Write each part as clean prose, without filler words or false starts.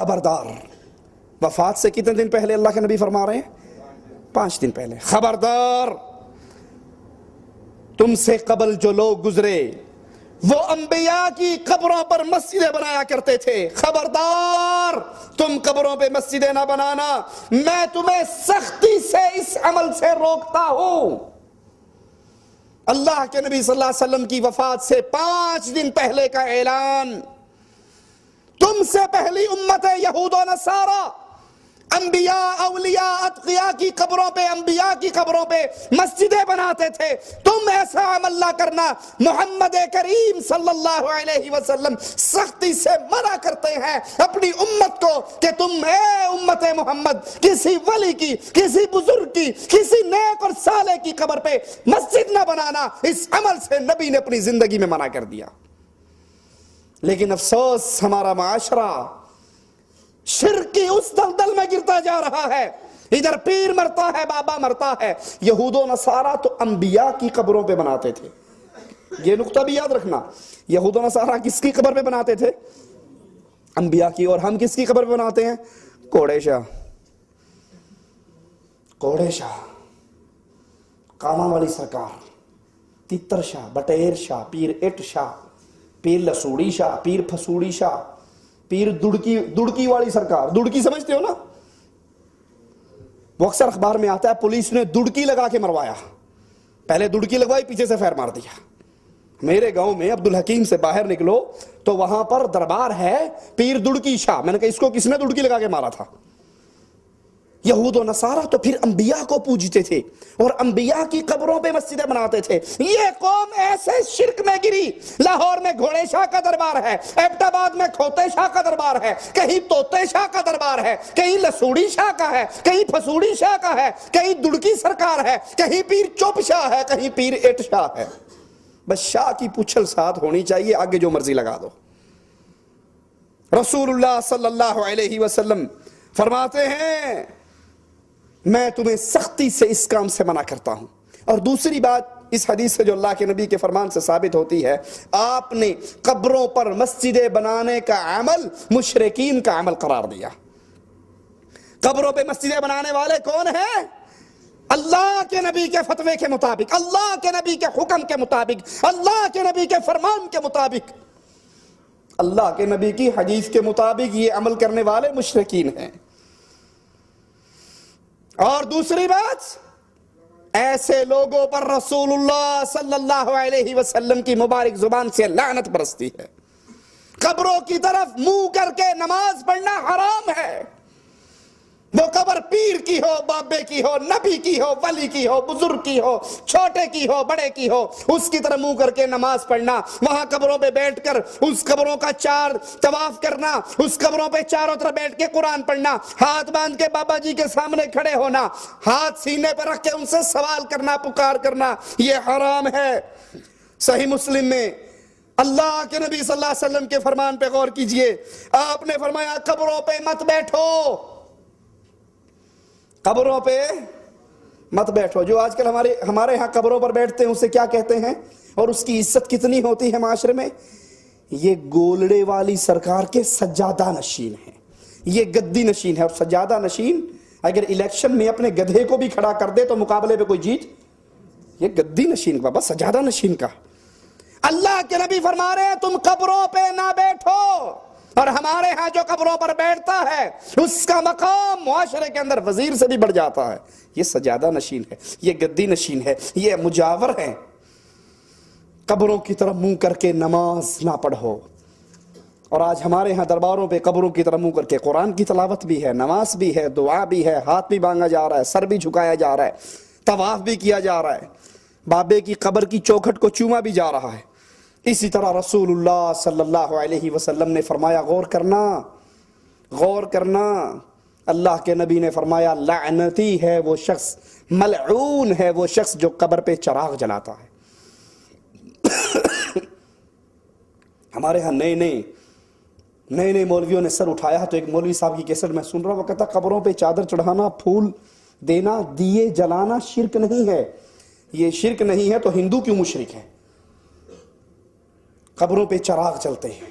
خبردار، وفات سے کتنے دن پہلے اللہ کے نبی فرما رہے ہیں؟ 5 دن پہلے، خبردار تم سے قبل جو لوگ گزرے وہ انبیاء کی قبروں پر مسجدیں بنایا کرتے تھے، خبردار تم قبروں پہ مسجدیں نہ بنانا، میں تمہیں سختی سے اس عمل سے روکتا ہوں۔ اللہ کے نبی صلی اللہ علیہ وسلم کی وفات سے 5 دن پہلے کا اعلان، تم سے پہلی امت یہود و نصارہ انبیاء، اولیاء، اتقیاء کی قبروں پہ، انبیاء کی قبروں پہ مسجدیں بناتے تھے، تم ایسا عمل نہ کرنا۔ محمد کریم صلی اللہ علیہ وسلم سختی سے منع کرتے ہیں اپنی امت کو کہ تم اے امت محمد کسی ولی کی، کسی بزرگ کی، کسی نیک اور صالح کی قبر پہ مسجد نہ بنانا۔ اس عمل سے نبی نے اپنی زندگی میں منع کر دیا۔ لیکن افسوس، ہمارا معاشرہ شرک کی اس دلدل میں گرتا جا رہا ہے، ادھر پیر مرتا ہے، بابا مرتا ہے۔ یہود و نصارہ تو انبیاء کی قبروں پہ بناتے تھے، یہ نقطہ بھی یاد رکھنا۔ یہود و نصارہ کس کی قبر پہ بناتے تھے؟ انبیاء کی۔ اور ہم کس کی قبر پہ بناتے ہیں؟ کوڑے شاہ، کوڑے شاہ، کاما والی سرکار، تیتر شاہ، بٹیر شاہ، پیر اٹ شاہ، پیر لسوڑی شاہ، پیر پھسوڑی شاہ، پیر دڑکی والی سرکار۔ دڑکی سمجھتے ہو نا؟ وہ اکثر اخبار میں آتا ہے پولیس نے دڑکی لگا کے مروایا، پہلے دڑکی لگوائی، پیچھے سے فیر مار دیا۔ میرے گاؤں میں عبدالحکیم سے باہر نکلو تو وہاں پر دربار ہے پیر دڑکی شاہ۔ میں نے کہا اس کو کس نے دڑکی لگا کے مارا تھا؟ یہود و نصارہ تو پھر انبیاء کو پوجتے تھے اور انبیاء کی قبروں پہ مسجدیں بناتے تھے۔ یہ قوم ایسے شرک میں گری، لاہور میں گھوڑے شاہ کا دربار ہے، ایبٹ آباد میں کھوتے شاہ کا دربار ہے، کہیں توتے شاہ کا دربار ہے، کہیں لسوڑی شاہ کا ہے، کہیں پھسوڑی شاہ کا ہے، کہیں دڑکی سرکار ہے، کہیں پیر چوپ شاہ ہے، کہیں پیر اٹ شاہ ہے۔ بس شاہ کی پوچھل ساتھ ہونی چاہیے، آگے جو مرضی لگا دو۔ رسول اللہ صلی اللہ علیہ وسلم فرماتے ہیں میں تمہیں سختی سے اس کام سے منع کرتا ہوں۔ اور دوسری بات اس حدیث سے جو اللہ کے نبی کے فرمان سے ثابت ہوتی ہے، آپ نے قبروں پر مسجدیں بنانے کا عمل مشرکین کا عمل قرار دیا۔ قبروں پہ مسجدیں بنانے والے کون ہیں؟ اللہ کے نبی کے فتوے کے مطابق، اللہ کے نبی کے حکم کے مطابق، اللہ کے نبی کے فرمان کے مطابق، اللہ کے نبی کی حدیث کے مطابق یہ عمل کرنے والے مشرکین ہیں۔ اور دوسری بات، ایسے لوگوں پر رسول اللہ صلی اللہ علیہ وسلم کی مبارک زبان سے لعنت برستی ہے۔ قبروں کی طرف منہ کر کے نماز پڑھنا حرام ہے، وہ قبر پیر کی ہو، بابے کی ہو، نبی کی ہو، ولی کی ہو، بزرگ کی ہو، چھوٹے کی ہو، بڑے کی ہو، اس کی طرف منہ کر کے نماز پڑھنا، وہاں قبروں پہ بیٹھ کر اس قبروں کا 4 طواف کرنا، اس قبروں پہ چاروں طرف بیٹھ کے قرآن پڑھنا، ہاتھ باندھ کے بابا جی کے سامنے کھڑے ہونا، ہاتھ سینے پہ رکھ کے ان سے سوال کرنا، پکار کرنا، یہ حرام ہے۔ صحیح مسلم میں اللہ کے نبی صلی اللہ علیہ وسلم کے فرمان پہ غور کیجئے، آپ نے فرمایا قبروں پہ مت بیٹھو، قبروں پہ مت بیٹھو۔ جو آج کل ہمارے ہاں قبروں پر بیٹھتے ہیں اسے کیا کہتے ہیں اور اس کی عزت کتنی ہوتی ہے معاشرے میں؟ یہ گولڑے والی سرکار کے سجادہ نشین ہیں، یہ گدی نشین ہے۔ اور سجادہ نشین اگر الیکشن میں اپنے گدھے کو بھی کھڑا کر دے تو مقابلے پہ کوئی جیت؟ یہ گدی نشین کا، بس سجادہ نشین کا۔ اللہ کے نبی فرما رہے ہیں تم قبروں پہ نہ بیٹھو، اور ہمارے ہاں جو قبروں پر بیٹھتا ہے اس کا مقام معاشرے کے اندر وزیر سے بھی بڑھ جاتا ہے۔ یہ سجادہ نشین ہے، یہ گدی نشین ہے، یہ مجاور ہے۔ قبروں کی طرف منہ کر کے نماز نہ پڑھو۔ اور آج ہمارے ہاں درباروں پہ قبروں کی طرف منہ کر کے قرآن کی تلاوت بھی ہے، نماز بھی ہے، دعا بھی ہے، ہاتھ بھی مانگا جا رہا ہے، سر بھی جھکایا جا رہا ہے، طواف بھی کیا جا رہا ہے، بابے کی قبر کی چوکھٹ کو چوما بھی جا رہا ہے۔ اسی طرح رسول اللہ صلی اللہ علیہ وسلم نے فرمایا غور کرنا، غور کرنا، اللہ کے نبی نے فرمایا لعنتی ہے وہ شخص، ملعون ہے وہ شخص جو قبر پہ چراغ جلاتا ہے۔ ہمارے ہاں نئے مولویوں نے سر اٹھایا تو ایک مولوی صاحب کی کیسٹ میں سن رہا، وہ کہتا قبروں پہ چادر چڑھانا، پھول دینا، دیے جلانا شرک نہیں ہے۔ یہ شرک نہیں ہے تو ہندو کیوں مشرک ہے؟ قبروں پہ چراغ چلتے ہیں،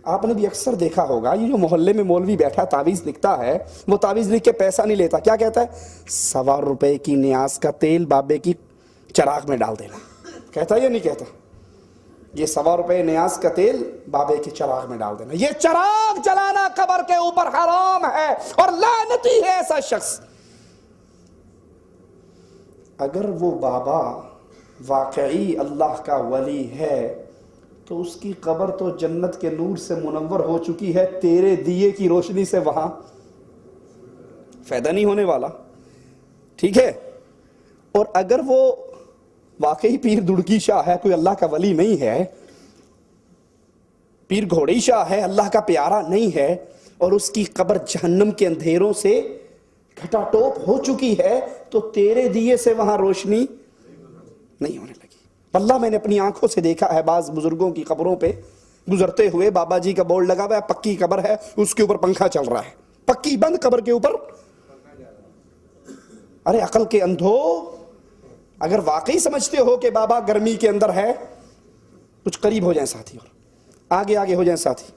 آپ نے بھی اکثر دیکھا ہوگا یہ جو محلے میں مولوی بیٹھا تعویذ لکھتا ہے وہ تعویذ لکھ کے پیسہ نہیں لیتا, کیا کہتا ہے؟ 1.25 روپے کی نیاز کا تیل بابے کی چراغ میں ڈال دینا. کہتا ہے یا نہیں کہتا؟ یہ 1.25 روپے نیاز کا تیل بابے کے چراغ میں ڈال دینا. یہ چراغ جلانا قبر کے اوپر حرام ہے اور لعنتی ہے ایسا شخص. اگر وہ بابا واقعی اللہ کا ولی ہے تو اس کی قبر تو جنت کے نور سے منور ہو چکی ہے, تیرے دیے کی روشنی سے وہاں فائدہ نہیں ہونے والا. ٹھیک ہے. اور اگر وہ واقعی پیر دڑکی شاہ ہے, کوئی اللہ کا ولی نہیں ہے, پیر گھوڑی شاہ ہے, اللہ کا پیارا نہیں ہے, اور اس کی قبر جہنم کے اندھیروں سے گھٹا ٹوپ ہو چکی ہے, تو تیرے دیے سے وہاں روشنی نہیں ہونے لگی. اللہ میں نے اپنی آنکھوں سے دیکھا ہے بعض بزرگوں کی قبروں پہ گزرتے ہوئے, بابا جی کا بورڈ لگا ہوا ہے, پکی قبر ہے, اس کے اوپر پنکھا چل رہا ہے, پکی بند قبر کے اوپر. ارے عقل کے اندھو, اگر واقعی سمجھتے ہو کہ بابا گرمی کے اندر ہے, کچھ قریب ہو جائیں ساتھی اور آگے آگے ہو جائیں ساتھی.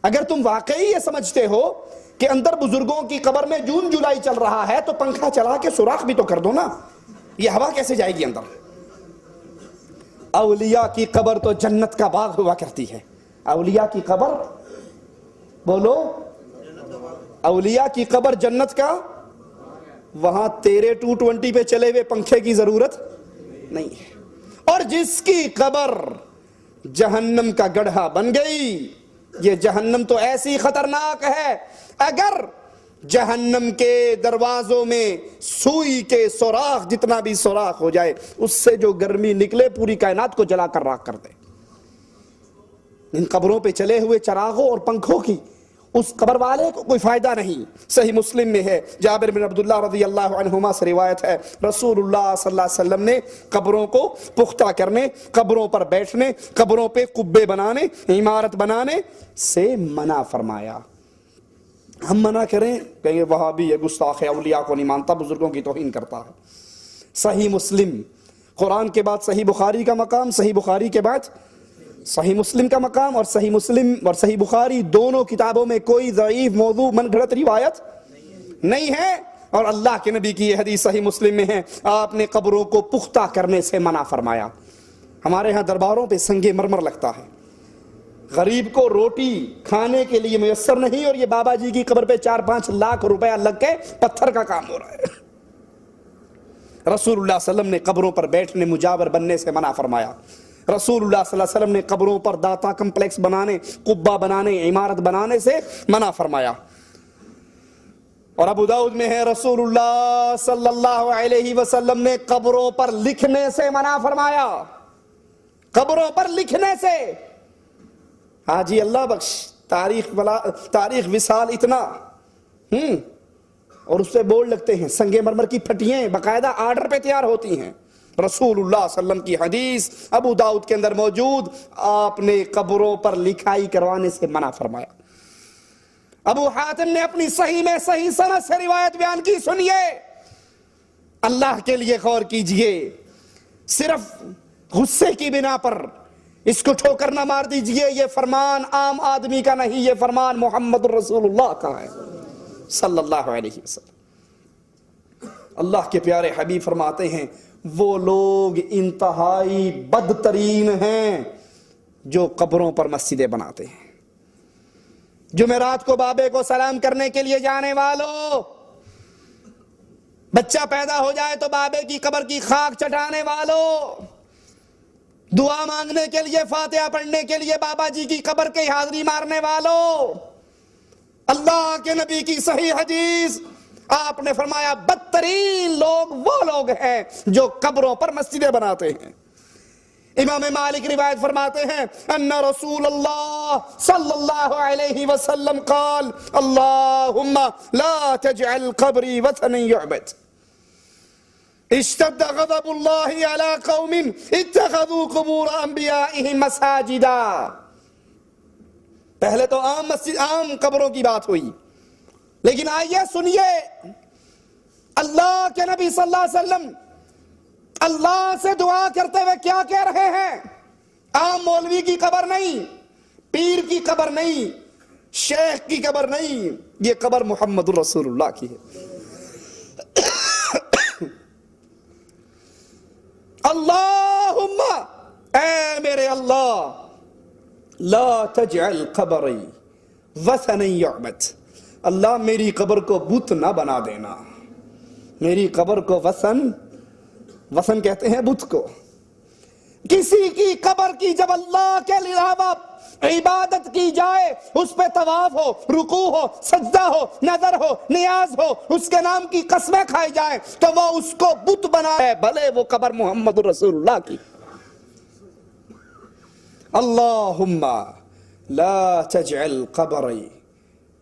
اگر تم واقعی یہ سمجھتے ہو کہ اندر بزرگوں کی قبر میں جون جولائی چل رہا ہے تو پنکھا چلا کے سوراخ بھی تو کر دو نا, یہ ہوا کیسے جائے گی اندر؟ اولیاء کی قبر تو جنت کا باغ ہوا کرتی ہے. اولیاء کی قبر, بولو, اولیاء کی قبر جنت کا, وہاں تیرے 220 پہ چلے ہوئے پنکھے کی ضرورت نہیں ہے. اور جس کی قبر جہنم کا گڑھا بن گئی, یہ جہنم تو ایسی خطرناک ہے, اگر جہنم کے دروازوں میں سوئی کے سوراخ جتنا بھی سوراخ ہو جائے, اس سے جو گرمی نکلے پوری کائنات کو جلا کر راکھ کر دے. ان قبروں پہ چلے ہوئے چراغوں اور پنکھوں کی اس قبر والے کو کوئی فائدہ نہیں. صحیح مسلم میں ہے, جابر بن عبداللہ رضی اللہ عنہما سے روایت ہے, رسول اللہ صلی اللہ علیہ وسلم نے قبروں کو پختہ کرنے, قبروں پر بیٹھنے, قبروں پہ قبے بنانے, عمارت بنانے سے منع فرمایا. ہم منع کریں, کہیں گے وہابی ہے, گستاخ ہے, اولیاء کو نہیں مانتا, بزرگوں کی توہین کرتا ہے. صحیح مسلم, قرآن کے بعد صحیح بخاری کا مقام, صحیح بخاری کے بعد صحیح مسلم کا مقام, اور صحیح مسلم اور صحیح بخاری دونوں کتابوں میں کوئی ضعیف موضوع من گھڑت روایت نہیں ہے. اور اللہ کے نبی کی یہ حدیث صحیح مسلم میں ہے, آپ نے قبروں کو پختہ کرنے سے منع فرمایا. ہمارے ہاں درباروں پہ سنگ مرمر لگتا ہے, غریب کو روٹی کھانے کے لیے میسر نہیں, اور یہ بابا جی کی قبر پہ 4-5 لاکھ روپیہ لگ کے پتھر کا کام ہو رہا ہے. رسول اللہ صلی اللہ علیہ وسلم نے قبروں پر بیٹھنے, مجاور بننے سے منع فرمایا. رسول اللہ صلی اللہ علیہ وسلم نے قبروں پر داتا کمپلیکس بنانے, قبہ بنانے, عمارت بنانے سے منع فرمایا. اور ابو داؤد میں ہے, رسول اللہ صلی اللہ علیہ وسلم نے قبروں پر لکھنے سے منع فرمایا. قبروں پر لکھنے سے. حاجی اللہ بخش, تاریخ وصال اتنا, اور اس سے بورڈ لگتے ہیں, سنگ مرمر کی پھٹیاں باقاعدہ آرڈر پہ تیار ہوتی ہیں. رسول اللہ صلی اللہ علیہ وسلم کی حدیث ابو داؤد کے اندر موجود, آپ نے قبروں پر لکھائی کروانے سے منع فرمایا. ابو حاتم نے اپنی صحیح میں صحیح سند سے روایت بیان کی, سنیے, اللہ کے لیے غور کیجئے, صرف غصے کی بنا پر اس کو ٹھوکر نہ مار دیجئے. یہ فرمان عام آدمی کا نہیں, یہ فرمان محمد رسول اللہ کا ہے صلی اللہ علیہ وسلم. اللہ کے پیارے حبیب فرماتے ہیں, وہ لوگ انتہائی بدترین ہیں جو قبروں پر مسجدیں بناتے ہیں. جمعرات کو بابے کو سلام کرنے کے لیے جانے والوں, بچہ پیدا ہو جائے تو بابے کی قبر کی خاک چٹانے والوں, دعا مانگنے کے لیے, فاتحہ پڑھنے کے لیے بابا جی کی قبر کے حاضری مارنے والوں, اللہ کے نبی کی صحیح حدیث, آپ نے فرمایا بدترین لوگ وہ لوگ ہیں جو قبروں پر مسجدیں بناتے ہیں. امام مالک روایت فرماتے ہیں, ان رسول اللہ صلی اللہ علیہ وسلم قال, اللہم لا تجعل قبری وثنا یعبد, اشتد غضب اللہ علی قوم اتخذوا قبور انبیائهم مساجدا. پہلے تو عام قبروں کی بات ہوئی, لیکن آئیے سنیے, اللہ کے نبی صلی اللہ علیہ وسلم اللہ سے دعا کرتے ہوئے کیا کہہ رہے ہیں. عام مولوی کی قبر نہیں, پیر کی قبر نہیں، شیخ کی قبر نہیں، یہ قبر محمد الرسول اللہ کی ہے۔ اللہم، اے میرے اللہ، لا تجعل قبری وثنا یعبد، اللہ میری قبر کو بت نہ بنا دینا، میری قبر کو وثن کہتے ہیں بت کو۔ کسی کی قبر کی جب اللہ کے علاوہ عبادت کی جائے، اس پہ طواف ہو، رکوع ہو، سجدہ ہو، نظر ہو، نیاز ہو، اس کے نام کی قسمیں کھائی جائیں، تو وہ اس کو بت بنائے، بھلے وہ قبر محمد رسول اللہ کی۔ اللہم لا تجعل قبری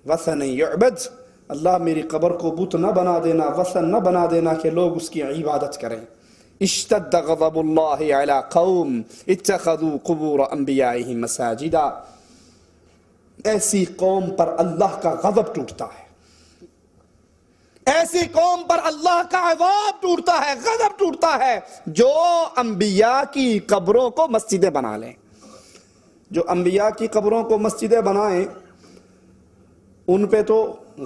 وثنا یعبد، اللہ میری قبر کو بت نہ بنا دینا، وثن نہ بنا دینا کہ لوگ اس کی عبادت کریں۔ اشتد غضب اللہ علی قوم اتخذوا قبور انبیائہم مساجدا، ایسی قوم پر اللہ کا غضب ٹوٹتا ہے، ایسی قوم پر اللہ کا عذاب ٹوٹتا ہے، غضب ٹوٹتا ہے، جو انبیاء کی قبروں کو مسجدیں بنا لیں، جو انبیاء کی قبروں کو مسجدیں بنائیں ان پہ تو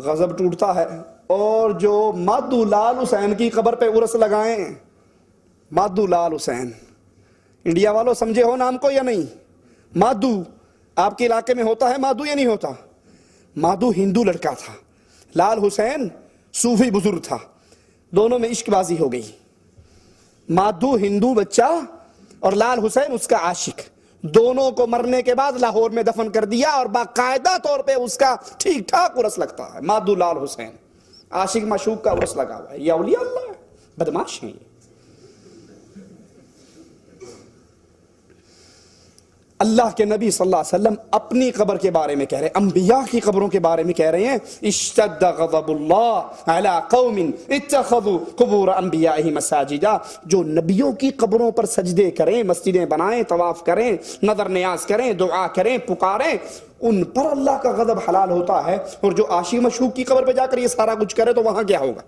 غضب ٹوٹتا ہے، اور جو مادو لال حسین کی قبر پہ عرس لگائیں، مادو لال حسین، انڈیا والوں سمجھے ہو نام کو یا نہیں؟ مادو آپ کے علاقے میں ہوتا ہے مادو یا نہیں ہوتا؟ مادو ہندو لڑکا تھا، لال حسین صوفی بزرگ تھا، دونوں میں عشق بازی ہو گئی، مادو ہندو بچہ اور لال حسین اس کا عاشق، دونوں کو مرنے کے بعد لاہور میں دفن کر دیا، اور باقاعدہ طور پہ اس کا ٹھیک ٹھاک عرس لگتا ہے، مادو لال حسین، عاشق معشوق کا عرس لگا ہوا ہے، یہ اولیاء اللہ ہے، بدماش ہیں یہ۔ اللہ کے نبی صلی اللہ علیہ وسلم اپنی قبر کے بارے میں کہہ رہے ہیں، انبیاء کی قبروں کے بارے میں کہہ رہے ہیں، اشتد غضب اللہ علی قوم اتخذوا قبور انبیائہم مساجدا، جو نبیوں کی قبروں پر سجدے کریں، مسجدیں بنائیں، طواف کریں، نظر نیاز کریں، دعا کریں، پکاریں، ان پر اللہ کا غضب حلال ہوتا ہے، اور جو عاشق مشوق کی قبر پہ جا کر یہ سارا کچھ کرے تو وہاں کیا ہوگا؟